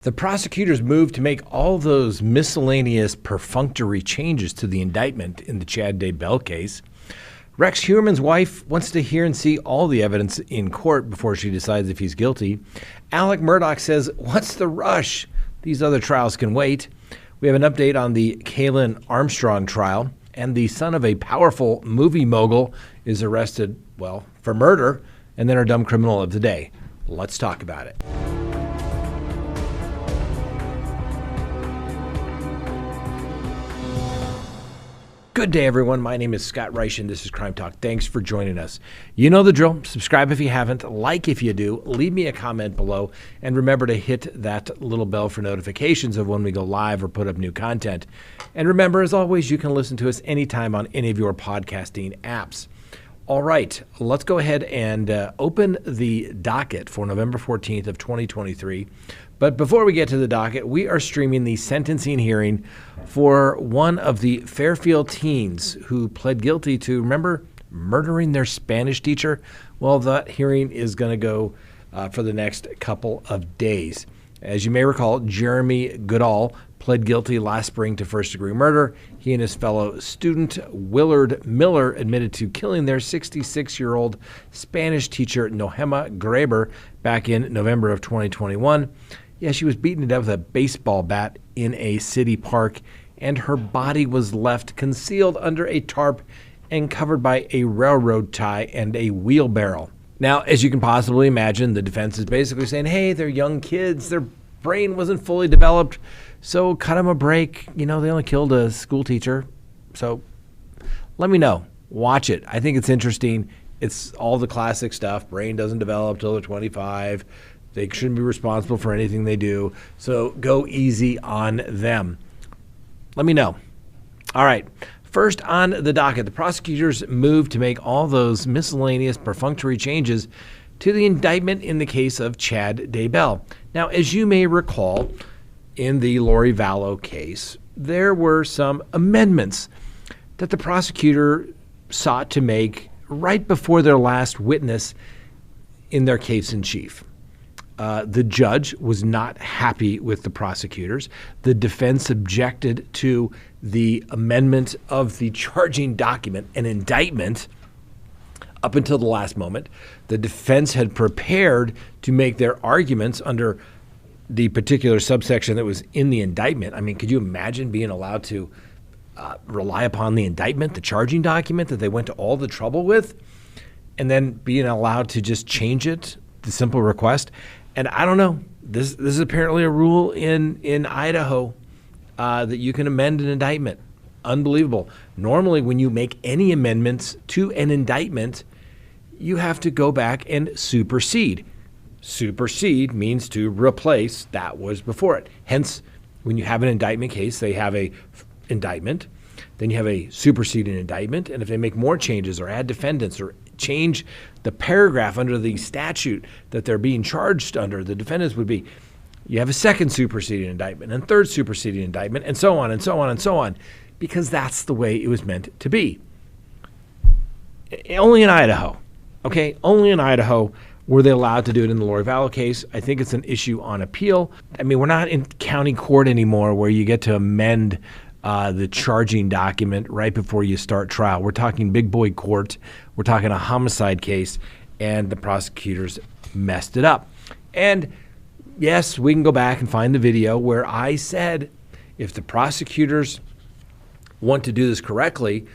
The prosecutors moved to make all those miscellaneous perfunctory changes to the indictment in the Chad Daybell case. Rex Huermann's wife wants to hear and see all the evidence in court before she decides if he's guilty. Alec Murdaugh says, "What's the rush? These other trials can wait." We have an update on the Kaitlin Armstrong trial, and the son of a powerful movie mogul is arrested, for murder, and then our dumb criminal of the day. Let's talk about it. Good day, everyone. My name is Scott Reich, and this is CrimeTalk. Thanks for joining us. You know the drill. Subscribe if you haven't, like if you do, leave me a comment below, and remember to hit that little bell for notifications of when we go live or put up new content. And remember, as always, you can listen to us anytime on any of your podcasting apps. All right, let's go ahead and open the docket for November 14th of 2023. But before we get to the docket, we are streaming the sentencing hearing for one of the Fairfield teens who pled guilty to, remember, murdering their Spanish teacher? Well, that hearing is going to go for the next couple of days. As you may recall, Jeremy Goodale pled guilty last spring to first-degree murder. He and his fellow student, Willard Miller, admitted to killing their 66-year-old Spanish teacher, Huermann, back in November of 2021. Yeah, she was beaten to death with a baseball bat in a city park, and her body was left concealed under a tarp and covered by a railroad tie and a wheelbarrow. Now, as you can possibly imagine, the defense is basically saying, hey, they're young kids, their brain wasn't fully developed, so cut them a break. You know, they only killed a school teacher. So let me know. Watch it. I think it's interesting. It's all the classic stuff. Brain doesn't develop till they're 25. They shouldn't be responsible for anything they do. So go easy on them. Let me know. All right. First on the docket, the prosecutors moved to make all those miscellaneous perfunctory changes to the indictment in the case of Chad Daybell. Now, as you may recall, in the Lori Vallow case, there were some amendments that the prosecutor sought to make right before their last witness in their case in chief. The judge was not happy with the prosecutors. The defense objected to the amendment of the charging document, an indictment, up until the last moment. The defense had prepared to make their arguments under the particular subsection that was in the indictment. I mean, could you imagine being allowed to rely upon the indictment, the charging document that they went to all the trouble with, and then being allowed to just change it, the simple request? And I don't know, this is apparently a rule in Idaho that you can amend an indictment. Unbelievable. Normally, when you make any amendments to an indictment, you have to go back and supersede. Supersede means to replace that was before it. Hence, when you have an indictment case, they have a indictment, then you have a superseding indictment, and if they make more changes or add defendants or change the paragraph under the statute that they're being charged under, the defendants would be, you have a second superseding indictment and third superseding indictment, and so on and so on and so on, because that's the way it was meant to be. Only in Idaho, okay? Only in Idaho were they allowed to do it in the Lori Vallow case. I think it's an issue on appeal. I mean, we're not in county court anymore where you get to amend the charging document right before you start trial. We're talking big boy court. We're talking a homicide case, and the prosecutors messed it up. And yes, we can go back and find the video where I said if the prosecutors want to do this correctly,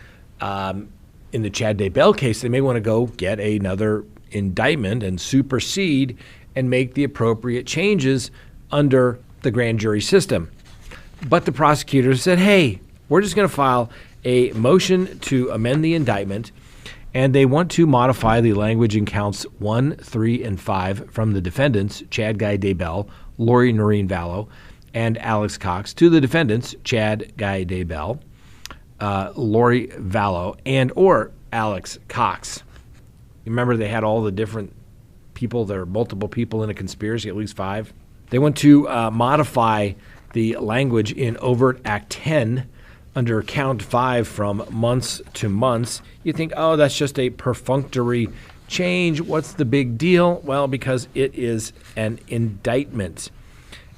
in the Chad Daybell case, they may want to go get another indictment and supersede and make the appropriate changes under the grand jury system. But the prosecutors said, hey, we're just going to file a motion to amend the indictment, and they want to modify the language in counts 1, 3, and 5 from the defendants, Chad Guy Daybell, Lori Noreen Vallow, and Alex Cox, to the defendants, Chad Guy Daybell, Lori Vallow, and or Alex Cox. Remember, they had all the different people. There are multiple people in a conspiracy, at least 5. They want to modify the language in Overt Act 10 under count 5 from months to months. You think, oh, that's just a perfunctory change. What's the big deal? Well, because it is an indictment.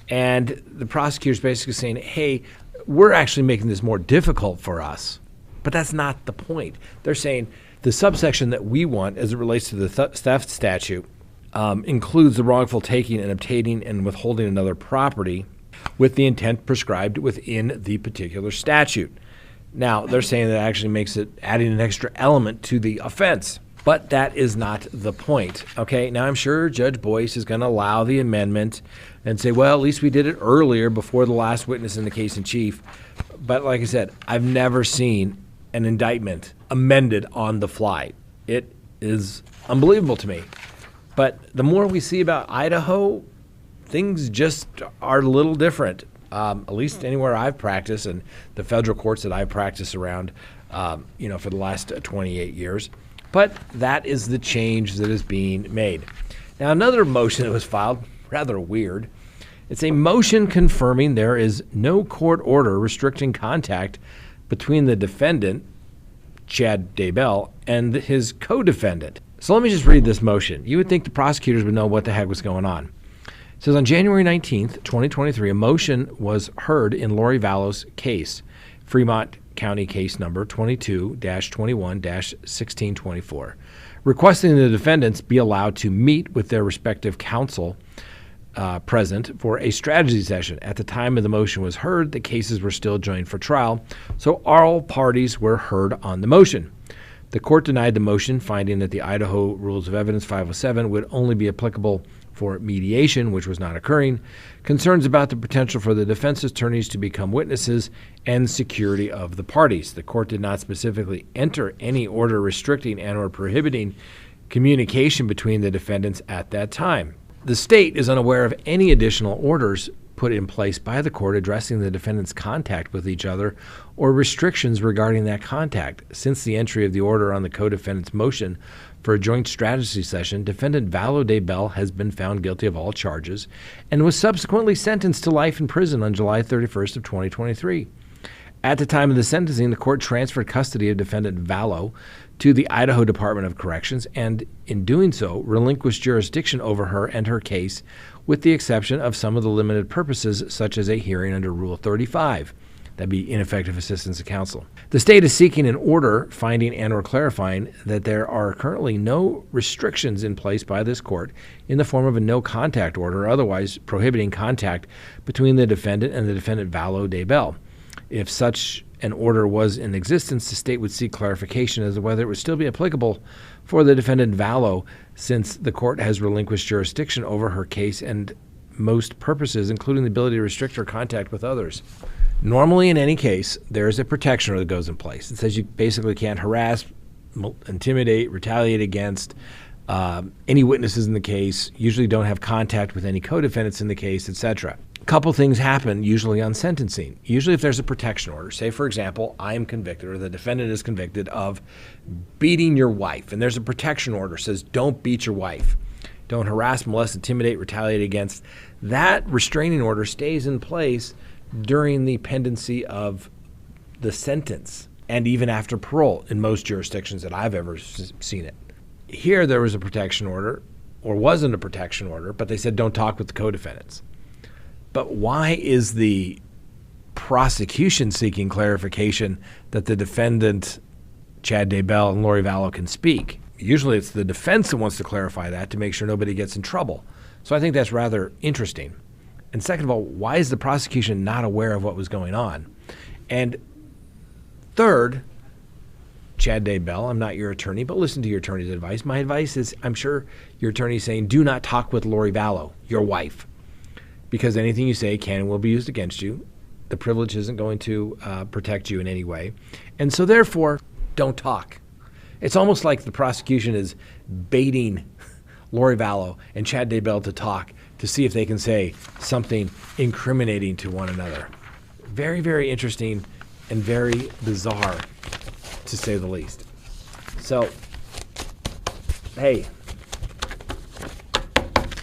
And the prosecutor's basically saying, hey, we're actually making this more difficult for us. But that's not the point. They're saying the subsection that we want as it relates to the theft statute includes the wrongful taking and obtaining and withholding another property with the intent prescribed within the particular statute. Now, they're saying that actually makes it adding an extra element to the offense. But that is not the point, okay? Now, I'm sure Judge Boyce is going to allow the amendment and say, well, at least we did it earlier before the last witness in the case in chief. But like I said, I've never seen an indictment amended on the fly. It is unbelievable to me. But the more we see about Idaho, things just are a little different, at least anywhere I've practiced and the federal courts that I've practiced around, for the last 28 years. But that is the change that is being made. Now, another motion that was filed, rather weird. It's a motion confirming there is no court order restricting contact between the defendant, Chad Daybell, and his co-defendant. So let me just read this motion. You would think the prosecutors would know what the heck was going on. It says on January 19th, 2023, a motion was heard in Lori Vallow's case, Fremont County case number 22-21-1624, requesting the defendants be allowed to meet with their respective counsel present for a strategy session. At the time of the motion was heard, the cases were still joined for trial, so all parties were heard on the motion. The court denied the motion, finding that the Idaho Rules of Evidence 507 would only be applicable for mediation, which was not occurring, concerns about the potential for the defense attorneys to become witnesses, and security of the parties. The court did not specifically enter any order restricting and or prohibiting communication between the defendants at that time. The state is unaware of any additional orders put in place by the court addressing the defendants' contact with each other or restrictions regarding that contact. Since the entry of the order on the co-defendant's motion for a joint strategy session, defendant Vallow Daybell has been found guilty of all charges and was subsequently sentenced to life in prison on July 31st of 2023. At the time of the sentencing, the court transferred custody of defendant Vallow to the Idaho Department of Corrections and, in doing so, relinquished jurisdiction over her and her case, with the exception of some of the limited purposes, such as a hearing under Rule 35. That'd be ineffective assistance of counsel. The state is seeking an order finding and or clarifying that there are currently no restrictions in place by this court in the form of a no contact order or otherwise prohibiting contact between the defendant and the defendant Vallow Daybell. If such an order was in existence, the state would seek clarification as to whether it would still be applicable for the defendant Vallow, since the court has relinquished jurisdiction over her case and most purposes, including the ability to restrict her contact with others. Normally, in any case, there is a protection order that goes in place. It says you basically can't harass, intimidate, retaliate against any witnesses in the case, usually don't have contact with any co-defendants in the case, etc. A couple things happen usually on sentencing. Usually if there's a protection order, say, for example, I am convicted or the defendant is convicted of beating your wife, and there's a protection order that says don't beat your wife, don't harass, molest, intimidate, retaliate against. That restraining order stays in place during the pendency of the sentence and even after parole in most jurisdictions that I've ever seen it. Here there was a protection order, or wasn't a protection order, but they said don't talk with the co-defendants. But why is the prosecution seeking clarification that the defendant, Chad Daybell and Lori Vallow, can speak? Usually it's the defense that wants to clarify that to make sure nobody gets in trouble. So I think that's rather interesting. And second of all, why is the prosecution not aware of what was going on? And third, Chad Daybell, I'm not your attorney, but listen to your attorney's advice. My advice is, I'm sure your attorney is saying, do not talk with Lori Vallow, your wife, because anything you say can and will be used against you. The privilege isn't going to protect you in any way. And so therefore, don't talk. It's almost like the prosecution is baiting Lori Vallow and Chad Daybell to talk to see if they can say something incriminating to one another. Very, very interesting and very bizarre, to say the least. So, hey,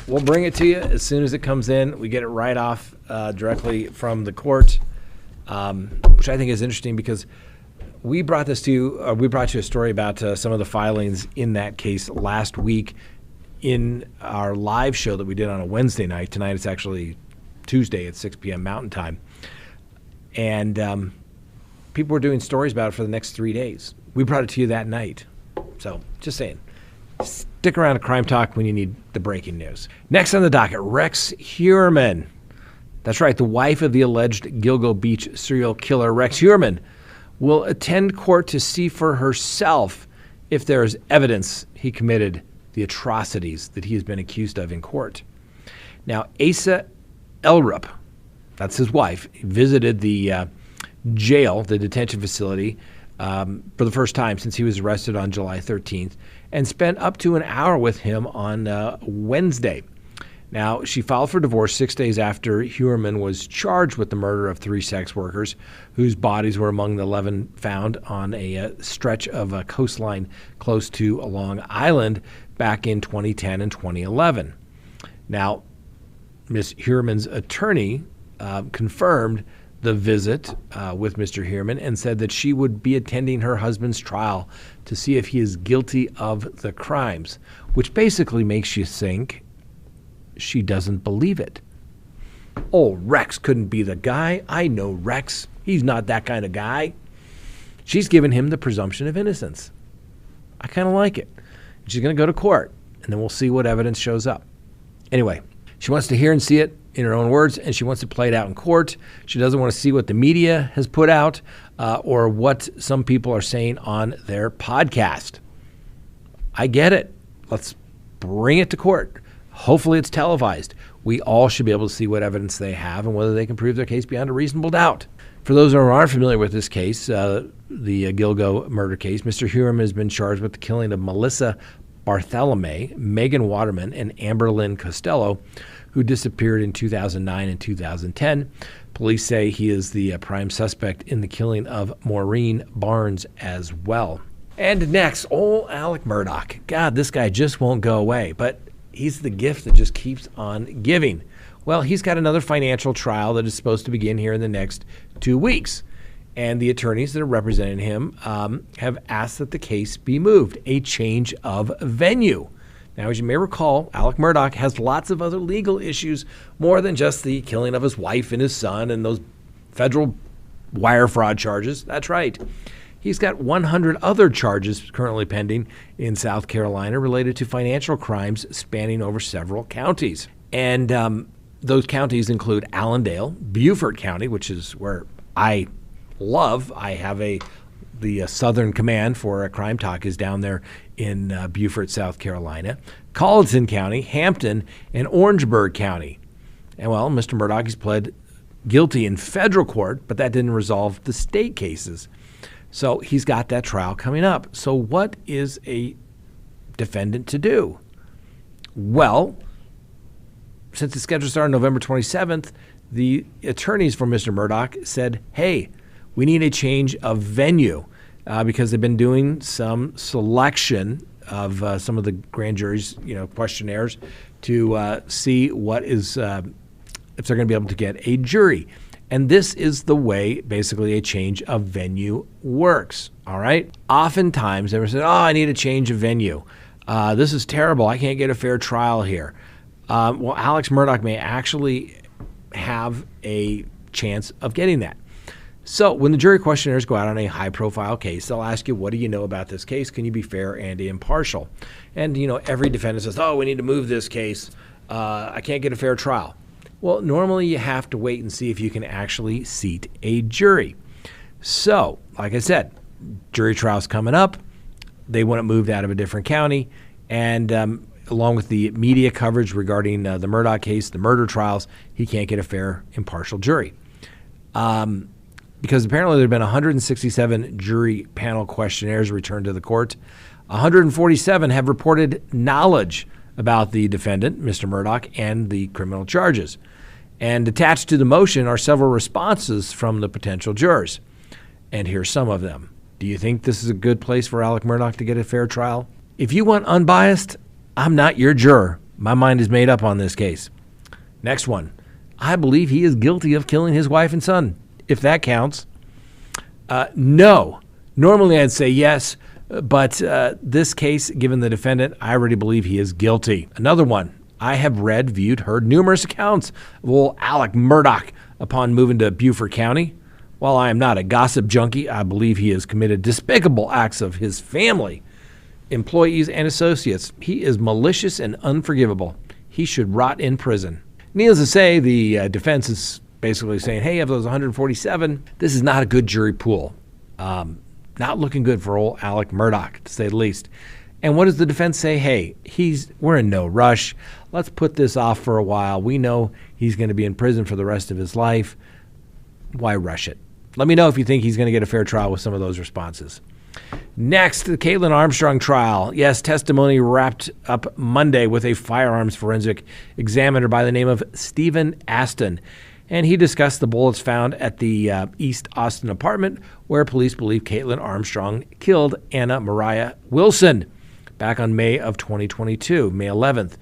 we'll bring it to you as soon as it comes in. We get it right off directly from the court, which I think is interesting because we brought this to you. We brought you a story about some of the filings in that case last week in our live show that we did on a Wednesday night. Tonight it's actually Tuesday at 6 p.m. Mountain Time. And people were doing stories about it for the next 3 days. We brought it to you that night. So just saying, stick around to Crime Talk when you need the breaking news. Next on the docket, Rex Huermann. That's right, the wife of the alleged Gilgo Beach serial killer, Rex Huermann, will attend court to see for herself if there is evidence he committed the atrocities that he has been accused of in court. Now, Asa Elrup, that's his wife, visited the jail, the detention facility, for the first time since he was arrested on July 13th, and spent up to an hour with him on Wednesday. Now, she filed for divorce 6 days after Huermann was charged with the murder of 3 sex workers whose bodies were among the 11 found on a stretch of a coastline close to Long Island back in 2010 and 2011. Now, Ms. Huermann's attorney confirmed the visit with Mr. Huermann and said that she would be attending her husband's trial to see if he is guilty of the crimes, which basically makes you think she doesn't believe it. Oh, Rex couldn't be the guy. I know Rex. He's not that kind of guy. She's given him the presumption of innocence. I kind of like it. She's going to go to court, and then we'll see what evidence shows up. Anyway, she wants to hear and see it in her own words, and she wants to play it out in court. She doesn't want to see what the media has put out or what some people are saying on their podcast. I get it. Let's bring it to court. Hopefully it's televised. We all should be able to see what evidence they have and whether they can prove their case beyond a reasonable doubt. For those who aren't familiar with this case, the Gilgo murder case, Mr. Huermann has been charged with the killing of Melissa Barthelemy, Megan Waterman, and Amber Lynn Costello, who disappeared in 2009 and 2010. Police say he is the prime suspect in the killing of Maureen Barnes as well. And next, old Alec Murdaugh. God, this guy just won't go away, but he's the gift that just keeps on giving. Well, he's got another financial trial that is supposed to begin here in the next 2 weeks. And the attorneys that are representing him have asked that the case be moved, a change of venue. Now, as you may recall, Alec Murdaugh has lots of other legal issues, more than just the killing of his wife and his son and those federal wire fraud charges. That's right. He's got 100 other charges currently pending in South Carolina related to financial crimes spanning over several counties. And those counties include Allendale, Beaufort County, which is where I love. I have the Southern Command for CrimeTalk is down there in Beaufort, South Carolina, Colleton County, Hampton, and Orangeburg County. And well, Mr. Murdaugh has pled guilty in federal court, but that didn't resolve the state cases. So he's got that trial coming up. So what is a defendant to do? Well, since it's scheduled to start on November 27th, the attorneys for Mr. Murdaugh said, hey, we need a change of venue because they've been doing some selection of some of the grand jury's questionnaires to see what is if they're going to be able to get a jury. And this is the way, basically, a change of venue works, all right? Oftentimes, they say, I need a change of venue. This is terrible. I can't get a fair trial here. Well, Alex Murdaugh may actually have a chance of getting that. So when the jury questionnaires go out on a high-profile case, they'll ask you, what do you know about this case? Can you be fair and impartial? And, every defendant says, we need to move this case. I can't get a fair trial. Well, normally you have to wait and see if you can actually seat a jury. So, like I said, jury trial's coming up. They want it moved out of a different county. And along with the media coverage regarding the Murdaugh case, the murder trials, he can't get a fair, impartial jury. Because apparently there have been 167 jury panel questionnaires returned to the court. 147 have reported knowledge about the defendant, Mr. Murdaugh, and the criminal charges. And attached to the motion are several responses from the potential jurors. And here's some of them. Do you think this is a good place for Alec Murdaugh to get a fair trial? If you want unbiased, I'm not your juror. My mind is made up on this case. Next one. I believe he is guilty of killing his wife and son, if that counts. No. Normally I'd say yes, but this case, given the defendant, I already believe he is guilty. Another one. I have read, viewed, heard numerous accounts of old Alec Murdaugh upon moving to Beaufort County. While I am not a gossip junkie, I believe he has committed despicable acts of his family, employees, and associates. He is malicious and unforgivable. He should rot in prison. Needless to say, the defense is basically saying, hey, of those 147, this is not a good jury pool. Not looking good for old Alec Murdaugh, to say the least. And what does the defense say? Hey, we're in no rush. Let's put this off for a while. We know he's going to be in prison for the rest of his life. Why rush it? Let me know if you think he's going to get a fair trial with some of those responses. Next, the Kaitlin Armstrong trial. Yes, testimony wrapped up Monday with a firearms forensic examiner by the name of Stephen Aston. And he discussed the bullets found at the East Austin apartment where police believe Kaitlin Armstrong killed Anna Mariah Wilson back on May of 2022, May 11th.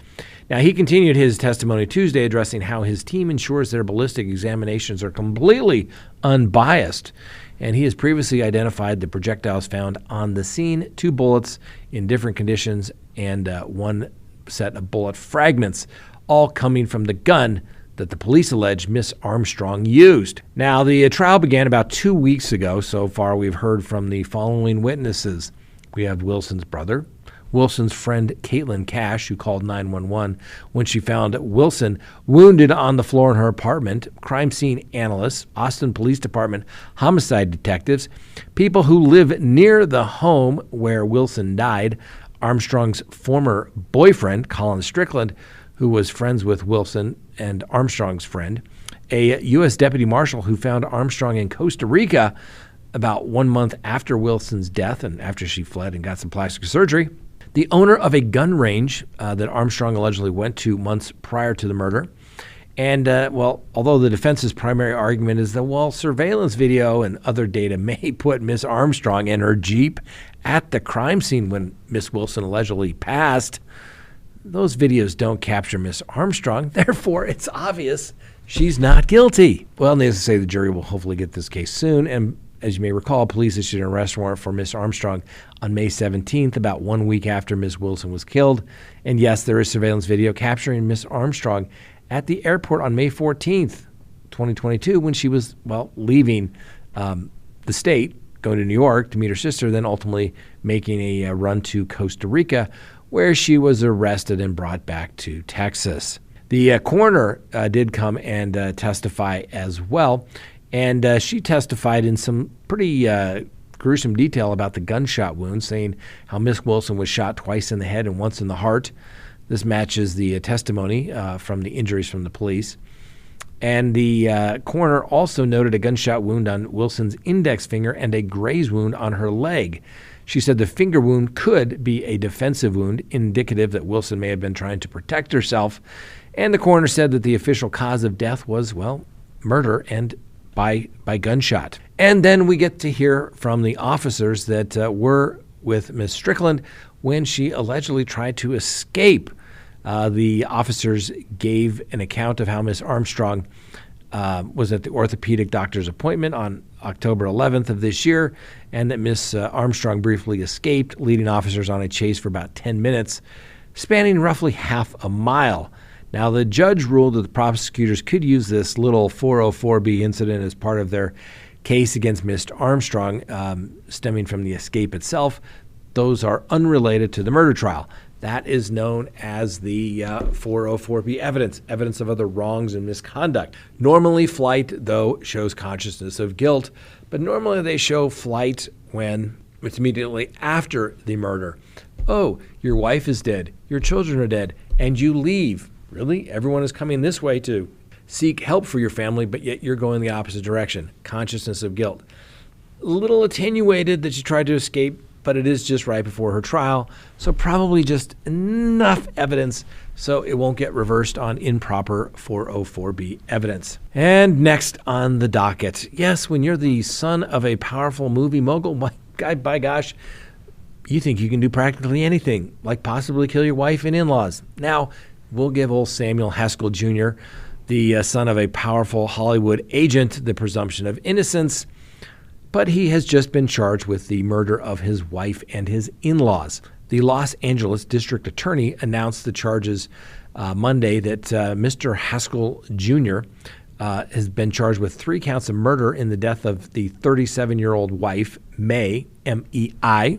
Now, he continued his testimony Tuesday addressing how his team ensures their ballistic examinations are completely unbiased. And he has previously identified the projectiles found on the scene, 2 bullets in different conditions, and 1 set of bullet fragments, all coming from the gun that the police allege Miss Armstrong used. Now, the trial began about 2 weeks ago. So far, we've heard from the following witnesses. We have Wilson's brother, Wilson's friend Caitlin Cash, who called 911 when she found Wilson wounded on the floor in her apartment, crime scene analysts, Austin Police Department homicide detectives, people who live near the home where Wilson died, Armstrong's former boyfriend, Colin Strickland, who was friends with Wilson and Armstrong's friend, a U.S. Deputy Marshal who found Armstrong in Costa Rica about 1 month after Wilson's death and after she fled and got some plastic surgery, the owner of a gun range that Armstrong allegedly went to months prior to the murder. And, although the defense's primary argument is that, surveillance video and other data may put Miss Armstrong and her Jeep at the crime scene when Miss Wilson allegedly passed, those videos don't capture Miss Armstrong. Therefore, it's obvious she's not guilty. Well, needless to say, the jury will hopefully get this case soon. And as you may recall, police issued an arrest warrant for Miss Armstrong on May 17th, about 1 week after Miss Wilson was killed. And yes, there is surveillance video capturing Miss Armstrong at the airport on May 14th, 2022, when she was, leaving the state, going to New York to meet her sister, then ultimately making a run to Costa Rica, where she was arrested and brought back to Texas. The coroner did come and testify as well, and she testified in some pretty gruesome detail about the gunshot wound, saying how Miss Wilson was shot twice in the head and once in the heart. This matches the testimony from the injuries from the police. And the coroner also noted a gunshot wound on Wilson's index finger and a graze wound on her leg. She said the finger wound could be a defensive wound, indicative that Wilson may have been trying to protect herself. And the coroner said that the official cause of death was, murder and by gunshot. And then we get to hear from the officers that were with Miss Strickland when she allegedly tried to escape. The officers gave an account of how Miss Armstrong was at the orthopedic doctor's appointment on October 11th of this year, and that Miss Armstrong briefly escaped, leading officers on a chase for about 10 minutes, spanning roughly half a mile. Now, the judge ruled that the prosecutors could use this little 404B incident as part of their case against Miss Armstrong, stemming from the escape itself. Those are unrelated to the murder trial. That is known as the 404B evidence of other wrongs and misconduct. Normally, flight, though, shows consciousness of guilt, but normally they show flight when it's immediately after the murder. Oh, your wife is dead, your children are dead, and you leave. Really? Everyone is coming this way to seek help for your family, but yet you're going the opposite direction. Consciousness of guilt. A little attenuated that she tried to escape, but it is just right before her trial, so probably just enough evidence so it won't get reversed on improper 404B evidence. And next on the docket, yes, when you're the son of a powerful movie mogul, by gosh, you think you can do practically anything, like possibly kill your wife and in-laws. Now, we'll give old Samuel Haskell Jr., the son of a powerful Hollywood agent, the presumption of innocence, but he has just been charged with the murder of his wife and his in-laws. The Los Angeles District Attorney announced the charges Monday that Mr. Haskell Jr. Has been charged with 3 counts of murder in the death of the 37-year-old wife, May, M-E-I,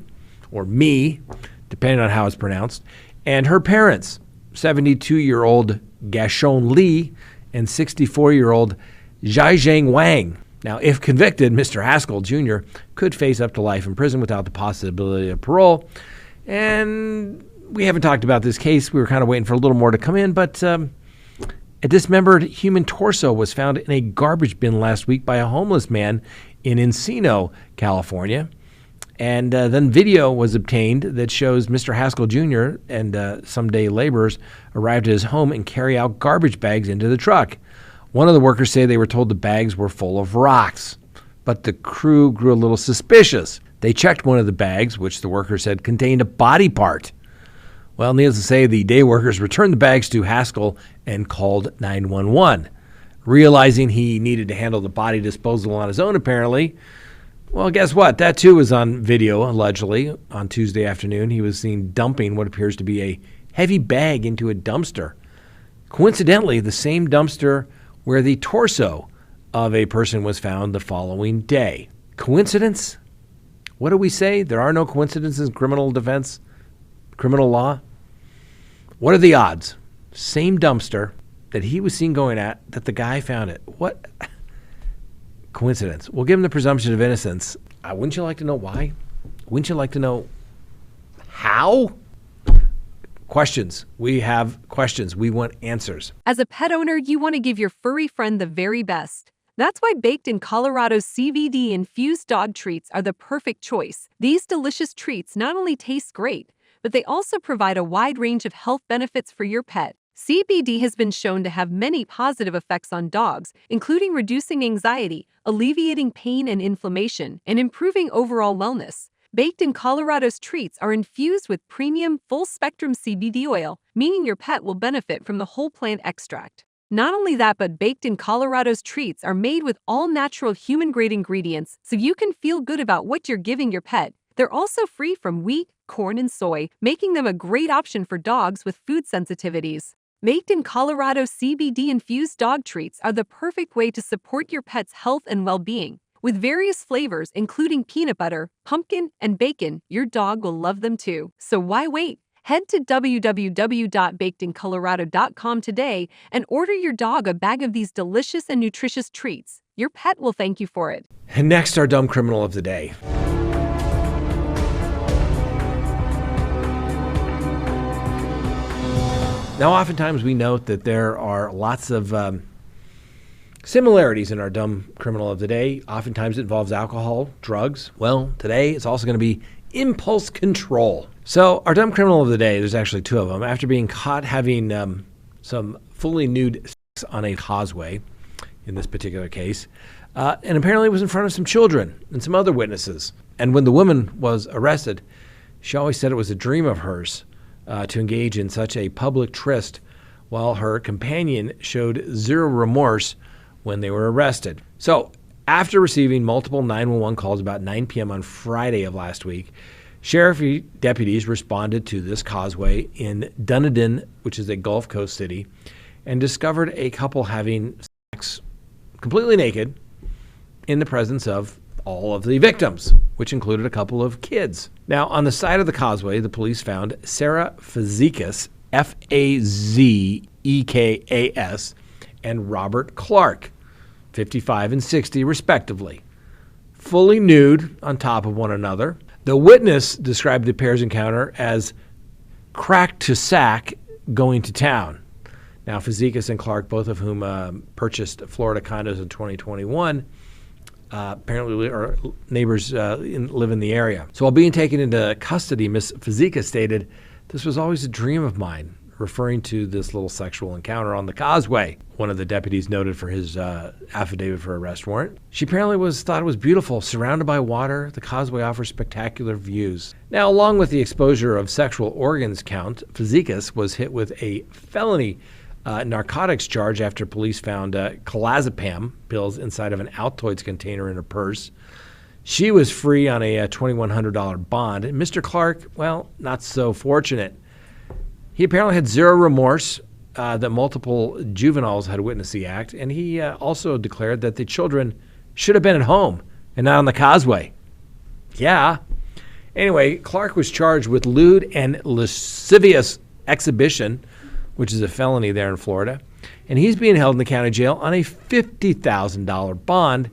or Me, depending on how it's pronounced, and her parents, 72-year-old Gashon Lee and 64-year-old Zhaizheng Wang. Now, if convicted, Mr. Haskell Jr. could face up to life in prison without the possibility of parole. And we haven't talked about this case. We were kind of waiting for a little more to come in, but a dismembered human torso was found in a garbage bin last week by a homeless man in Encino, California. And then video was obtained that shows Mr. Haskell Jr. and some day laborers arrived at his home and carry out garbage bags into the truck. One of the workers say they were told the bags were full of rocks, but the crew grew a little suspicious. They checked one of the bags, which the worker said contained a body part. Well, needless to say, the day workers returned the bags to Haskell and called 911. Realizing he needed to handle the body disposal on his own, apparently, well, guess what? That too was on video, allegedly. On Tuesday afternoon, he was seen dumping what appears to be a heavy bag into a dumpster. Coincidentally, the same dumpster where the torso of a person was found the following day. Coincidence? What do we say? There are no coincidences in criminal defense, criminal law. What are the odds? Same dumpster that he was seen going at, that the guy found it. What? Coincidence. We'll give him the presumption of innocence. Wouldn't you like to know why? Wouldn't you like to know how? Questions. We have questions. We want answers. As a pet owner, you want to give your furry friend the very best. That's why Baked in Colorado's CBD-infused dog treats are the perfect choice. These delicious treats not only taste great, but they also provide a wide range of health benefits for your pet. CBD has been shown to have many positive effects on dogs, including reducing anxiety, alleviating pain and inflammation, and improving overall wellness. Baked in Colorado's treats are infused with premium, full-spectrum CBD oil, meaning your pet will benefit from the whole plant extract. Not only that, but Baked in Colorado's treats are made with all-natural human-grade ingredients, so you can feel good about what you're giving your pet. They're also free from wheat, corn, and soy, making them a great option for dogs with food sensitivities. Baked in Colorado CBD-infused dog treats are the perfect way to support your pet's health and well-being. With various flavors including peanut butter, pumpkin, and bacon, your dog will love them too. So why wait? Head to www.bakedincolorado.com today and order your dog a bag of these delicious and nutritious treats. Your pet will thank you for it. And next, our dumb criminal of the day. Now, oftentimes we note that there are lots of similarities in our dumb criminal of the day. Oftentimes it involves alcohol, drugs. Well, today it's also going to be impulse control. So our dumb criminal of the day, there's actually 2 of them. After being caught having some fully nude sex on a causeway, in this particular case, and apparently was in front of some children and some other witnesses. And when the woman was arrested, she always said it was a dream of hers to engage in such a public tryst, while her companion showed zero remorse when they were arrested. So after receiving multiple 911 calls about 9 p.m. on Friday of last week, sheriff deputies responded to this causeway in Dunedin, which is a Gulf Coast city, and discovered a couple having sex completely naked in the presence of all of the victims, which included a couple of kids. Now, on the side of the causeway, the police found Sarah Fazekas, F-A-Z-E-K-A-S, and Robert Clark, 55 and 60, respectively, fully nude on top of one another. The witness described the pair's encounter as crack to sack going to town. Now, Fazekas and Clark, both of whom purchased Florida condos in 2021, apparently are neighbors live in the area. So while being taken into custody, Miss Fazekas stated, "This was always a dream of mine," referring to this little sexual encounter on the causeway. One of the deputies noted for his affidavit for arrest warrant. She apparently thought it was beautiful, surrounded by water. The causeway offers spectacular views. Now, along with the exposure of sexual organs count, Fazekas was hit with a felony narcotics charge after police found clozapam pills inside of an Altoids container in her purse. She was free on a $2,100 bond. And Mr. Clark, well, not so fortunate. He apparently had zero remorse that multiple juveniles had witnessed the act, and he also declared that the children should have been at home and not on the causeway. Yeah. Anyway, Clark was charged with lewd and lascivious exhibition, which is a felony there in Florida, and he's being held in the county jail on a $50,000 bond,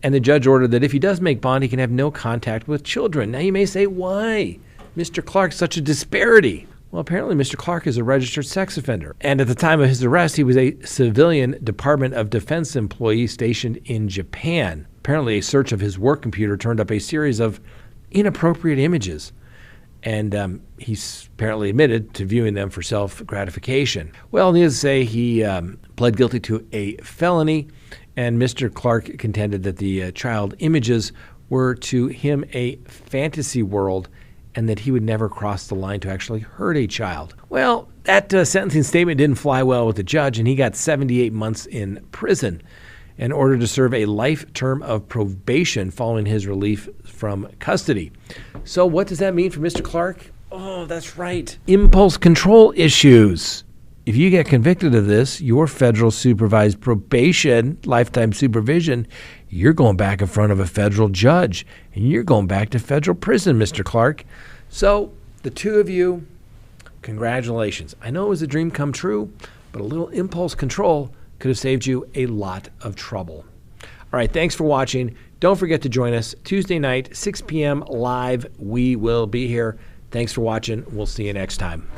and the judge ordered that if he does make bond, he can have no contact with children. Now, you may say, why, Mr. Clark, such a disparity? Well, apparently Mr. Clark is a registered sex offender, and at the time of his arrest, he was a civilian Department of Defense employee stationed in Japan. Apparently, a search of his work computer turned up a series of inappropriate images, and he's apparently admitted to viewing them for self-gratification. Well, needless to say, he pled guilty to a felony, and Mr. Clark contended that the child images were to him a fantasy world and that he would never cross the line to actually hurt a child. Well, that sentencing statement didn't fly well with the judge, and he got 78 months in prison in order to serve a life term of probation following his relief from custody. So what does that mean for Mr. Clark? Oh, that's right. Impulse control issues. If you get convicted of this, your federal supervised probation, lifetime supervision, you're going back in front of a federal judge, and you're going back to federal prison, Mr. Clark. So the two of you, congratulations. I know it was a dream come true, but a little impulse control could have saved you a lot of trouble. All right, thanks for watching. Don't forget to join us Tuesday night, 6 p.m. live. We will be here. Thanks for watching. We'll see you next time.